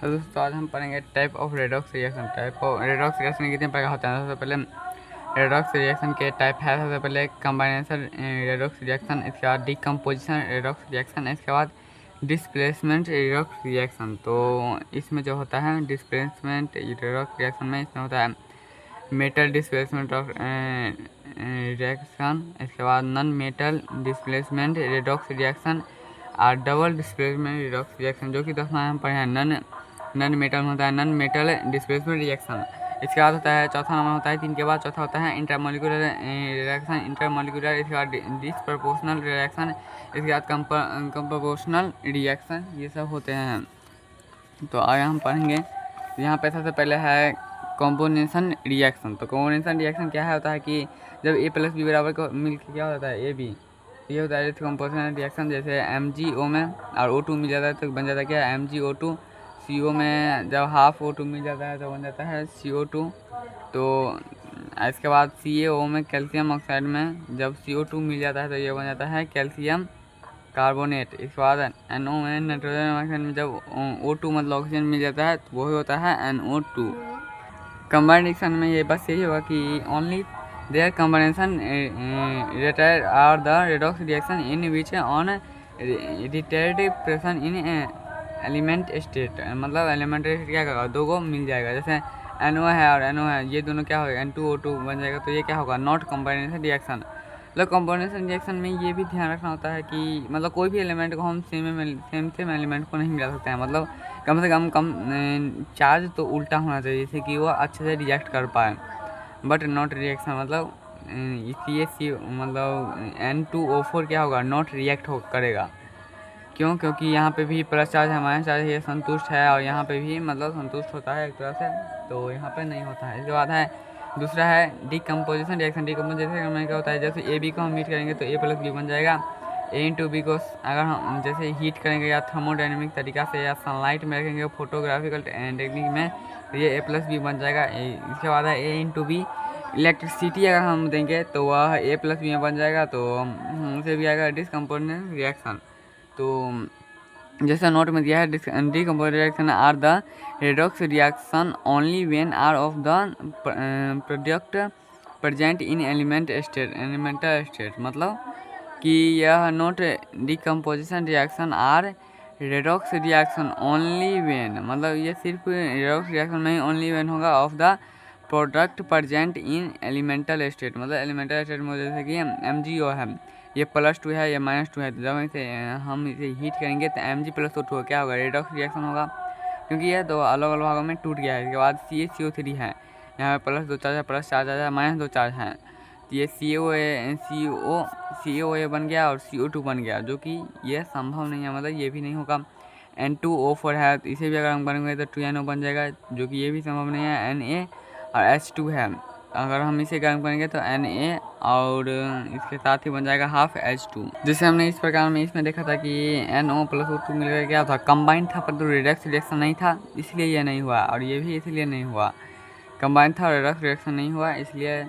तो दोस्तों आज हम पढ़ेंगे type of redox reaction. Type of redox reaction कितने प्रकार होते हैं। सबसे पहले रेडॉक्स रिएक्शन के टाइप है। सबसे पहले कम्बाइनेशन रेडॉक्स रिएक्शन, इसके बाद डिकम्पोजिशन रेडॉक्स रिएक्शन, इसके बाद डिस्प्लेसमेंट रेडॉक्स रिएक्शन। तो इसमें जो होता है डिस्प्लेसमेंट रेडॉक्स रिएक्शन में इसमें होता है मेटल डिस्प्लेसमेंट ऑफ रिएक्शन, इसके बाद non metal displacement redox reaction और डबल डिस्प्लेसमेंट रिडॉक्स रिएक्शन, जो कि 10 में हम पढ़े हैं। नॉन मेटल में होता है नॉन मेटल डिस्प्लेसमेंट रिएक्शन। इसके बाद होता है चौथा नंबर होता है 3 के बाद चौथा होता है इंटरमोलिकुलर रिएक्शन, इंटरमोलिकुलर। इसके बाद डिसप्रपोर्शनल रिएक्शन, इसके बाद कंप्रोपोर्शनल रिएक्शन, ये सब होते हैं। तो आगे हम पढ़ेंगे। यहाँ पे सबसे पहले है कॉम्बिनेशन रिएक्शन। तो कॉम्बिनेशन रिएक्शन क्या है, होता है कि जब ए प्लस बी बराबर को मिलकर क्या होता है ए बी, ये होता है कंपोजिशन रिएक्शन। जैसे MgO में और O2 मिल जाता है तो बन जाता है क्या MgO2। CO में जब हाफ O2 मिल जाता है तो बन जाता है CO2। तो इसके बाद CaO में कैल्शियम ऑक्साइड में जब CO2 मिल जाता है तो ये बन जाता है कैल्शियम कार्बोनेट। इसके बाद NO में नाइट्रोजन ऑक्साइड में जब O2 मतलब ऑक्सीजन मिल जाता है तो वही होता है NO2। कंबाइंड रिएक्शन में ये बस यही होगा कि only their combination retard are the redox reaction in which on retarded present in element state। मतलब एलिमेंट स्टेट क्या होगा, दो को मिल जाएगा। जैसे NO है और NO है, ये दोनों क्या होगा N2O2 बन जाएगा, तो ये क्या होगा नॉट कॉम्बिनेशन रिएक्शन। मतलब कॉम्बिनेशन रिएक्शन में ये भी ध्यान रखना होता है कि मतलब कोई भी एलिमेंट को हम सेम एलिमेंट को नहीं मिला सकते हैं। मतलब कम से कम चार्ज तो उल्टा होना चाहिए जिससे कि वो अच्छे से रिएक्ट कर पाए, बट नॉट रिएक्शन। मतलब इसलिए मतलब N2O4 क्या होगा नॉट रिएक्ट करेगा। क्यों? क्योंकि यहाँ पे भी प्लस चार्ज है, माइनस चार्ज ये संतुष्ट है और यहाँ पे भी मतलब संतुष्ट होता है एक तरह से, तो यहाँ पे नहीं होता है। इसके बाद है दूसरा है डिकम्पोजिशन रिएक्शन। डिकम्पोजिशन में क्या होता है, जैसे ए बी को हम हीट करेंगे तो A प्लस बी बन जाएगा। A/B को अगर हम जैसे हीट करेंगे या थर्मोडाइनमिक तरीका से या सनलाइट में रखेंगे फोटोग्राफिकल टेक्निक में तो ये A प्लस बी बन जाएगा। इसके बाद है A/B इलेक्ट्रिसिटी अगर हम देंगे तो वह A प्लस बी में बन जाएगा, तो उसे भी आएगा डिस्कम्पोजिशन रिएक्शन। तो जैसा नोट में दिया है decomposition reaction are the redox reaction only when are of the product present in elemental state. मतलब कि यह note decomposition reaction are redox reaction only when, मतलब ये सिर्फ रेडॉक्स रिएक्शन में ही ओनली व्हेन होगा of the product present in elemental state. मतलब एलिमेंटल स्टेट में जैसे कि MgO है, ये +2 है, ये -2 है, तो जब इसे हम इसे हीट करेंगे तो Mg+O2 क्या होगा रेडॉक्स रिएक्शन होगा, क्योंकि यह दो अलग अलग भागों में टूट गया है। इसके बाद CaCO3 है, यहाँ पे +2 चार्ज है, प्लस चार्ज है, -2 चार्ज है, तो ये CaOA बन गया और CO2 बन गया, जो कि यह संभव नहीं है। मतलब ये भी नहीं होगा। N2O4 है, तो इसे भी अगर हम करेंगे तो 2NO बन जाएगा, जो कि ये भी संभव नहीं है। Na और H2 है, अगर हम इसे गर्म करेंगे तो Na और इसके साथ ही बन जाएगा हाफ H2। जैसे हमने इस प्रकार में इसमें देखा था कि NO+O2 मिलकर क्या था कंबाइन था, पर तो रिडक्स रिएक्शन नहीं था, इसलिए ये नहीं हुआ, और ये भी इसलिए नहीं हुआ। कंबाइन था और रिडक्स रिएक्शन नहीं हुआ, इसलिए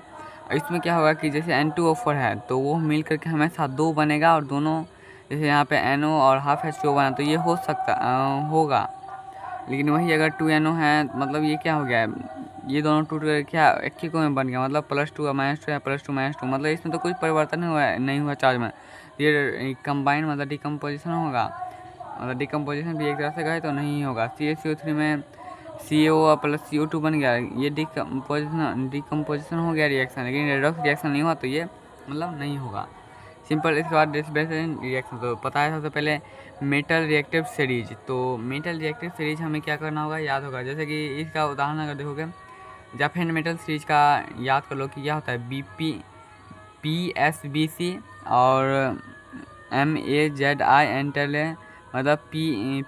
इसमें क्या होगा कि जैसे N2O4 है तो वो मिल करके हमेशा 2 बनेगा, और दोनों जैसे यहाँ पे NO और हाफ H2O बना तो ये हो सकता होगा। लेकिन वही अगर 2NO है, मतलब ये क्या हो गया, ये दोनों टूट कर क्या एक ही को में बन गया, मतलब +2 -2 है, +2 -2, मतलब इसमें तो कोई परिवर्तन नहीं हुआ चार्ज में। ये कंबाइन मतलब डिकम्पोजिशन होगा, मतलब डिकम्पोजिशन भी एक तरह से कहे तो नहीं होगा। CaCO3 में CO + CO2 बन गया, ये डिकम्पोजिशन हो गया रिएक्शन, लेकिन रेडॉक्स रिएक्शन नहीं हुआ, तो ये मतलब नहीं होगा सिंपल। इसके बाद डिस्प्लेसमेंट रिएक्शन तो पता है सबसे पहले मेटल रिएक्टिव सीरीज। तो मेटल रिएक्टिव सीरीज हमें क्या करना होगा, याद होगा। जैसे कि इसका उदाहरण अगर देखोगे जाफेन मेटल सीरीज का याद कर लो कि क्या होता है PSBC और MAZI एंटल है, मतलब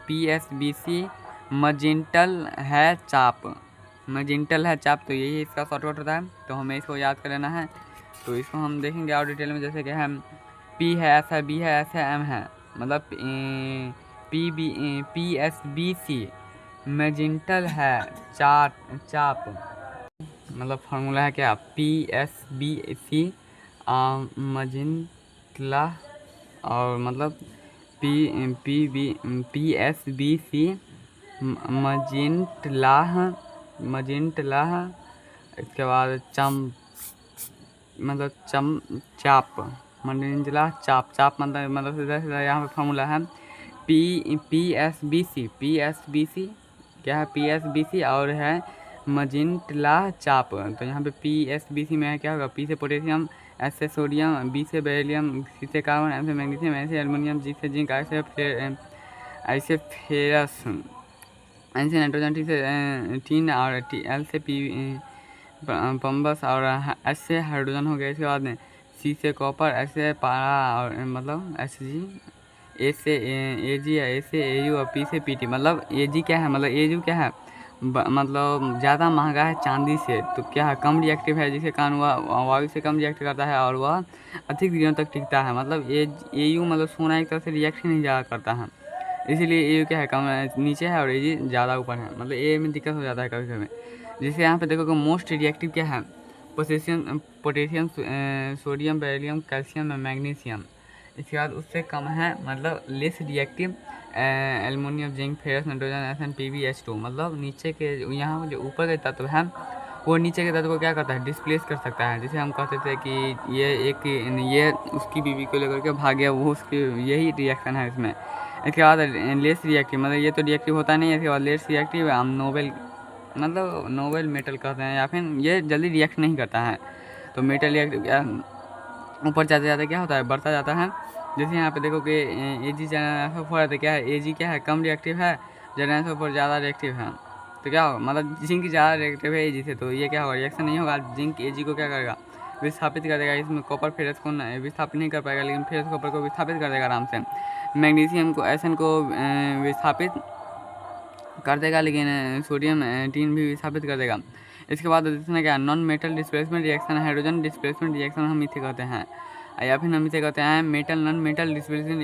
PSBC मजिंटल है चाप, तो यही इसका शॉर्टकट होता है, तो हमें इसको याद कर लेना है। तो इसको हम देखेंगे और डिटेल में, जैसे कि हम P है ऐसा, B है ऐसा, M है, मतलब PSBC मैजेंटल है चाप, मतलब फार्मूला है क्या PSBC मजिंटला, और मतलब PSBC मजिंटलाह। इसके बाद चाप, मजिंटलाह चाप। चाप मतलब सीधा सीधा यहाँ पे फॉर्मूला है पी एस बी सी क्या है, पी एस बी सी और है मजिंटलाह चाप। तो यहाँ पे पी एस बी सी में क्या होगा, पी से पोटेशियम, एस से सोडियम, बी से बेरिलियम, सी से कार्बन, एम से मैग्नीशियम, ए से एल्युमिनियम, जी से जिंक, ऐसे फेरस, एन से नाइट्रोजन, टी से टीन और एल से पम्बस और एस से हाइड्रोजन हो गया। इसके बाद में सी से कॉपर, एस से पारा और मतलब एस जी, ए से ए जी, ए से ए यू और पी से पी टी। मतलब ए जी क्या है, मतलब ए यू क्या है, मतलब ज़्यादा महंगा है चांदी से, तो क्या है कम रिएक्टिव है, जिसके कारण वह वायु से कम रिएक्ट करता है और वह अधिक दिनों तक टिकता है। मतलब ए यू मतलब सोना एक तरह से रिएक्ट ही नहीं ज़्यादा करता है, इसीलिए ए यू क्या है कम नीचे है और ए जी ज़्यादा ऊपर है। मतलब ए में दिक्कत हो जाता है कभी कभी। जिससे यहाँ पे देखोगे मोस्ट रिएक्टिव क्या है, potassium, sodium, beryllium, calcium, magnesium. इसके बाद उससे कम है मतलब less reactive aluminium, zinc, ferrous, nitrogen, S N, PbH2। मतलब नीचे के यहाँ जो ऊपर के तत्व है वो नीचे के तत्व को क्या करता है, डिस्प्लेस कर सकता है। जैसे हम कहते थे कि ये उसकी बीवी को लेकर के भाग गया, वो उसकी, यही रिएक्शन है इसमें। इसके बाद लेस रिएक्टिव, मतलब ये तो रिएक्टिव होता नहीं है। इसके बाद लेस रिएक्टिव हम नोबेल मेटल कहते हैं, या फिर ये जल्दी रिएक्ट नहीं करता है। तो मेटल रिएक्टिव क्या ऊपर जाते जाते क्या होता है, बढ़ता जाता है। जैसे यहाँ पे देखो कि ए जी जनरेशन क्या है, ए जी क्या है कम रिएक्टिव है, जनरेशन पर ज़्यादा रिएक्टिव है। तो क्या होगा, मतलब जिंक ज़्यादा रिएक्टिव है ए जी से, तो ये क्या होगा, रिएक्शन नहीं होगा। जिंक ए जी को क्या करेगा, विस्थापित कर देगा। इसमें कॉपर फेरस को विस्थापित नहीं कर पाएगा, लेकिन फेरस कॉपर को विस्थापित कर देगा आराम से। मैग्नीशियम को, एस एन को विस्थापित कर देगा, लेकिन सोडियम टीन भी विस्थापित कर देगा। इसके बाद इसमें क्या, non metal displacement reaction, hydrogen displacement reaction हम इसे कहते हैं, या फिर हम इसे कहते हैं मेटल नॉन मेटल डिस्प्लेसमेंट।